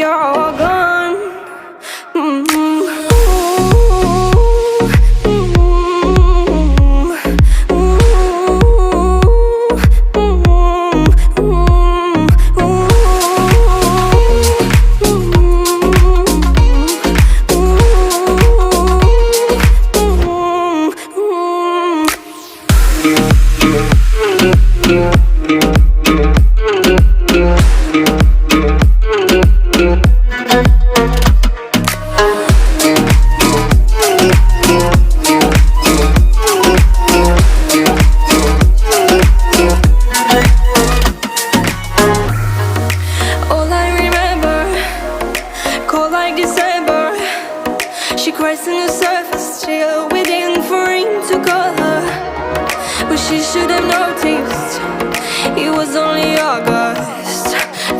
you're all gone. December, she cries in the surface chill, waiting for him to call her. But she should have noticed it was only August.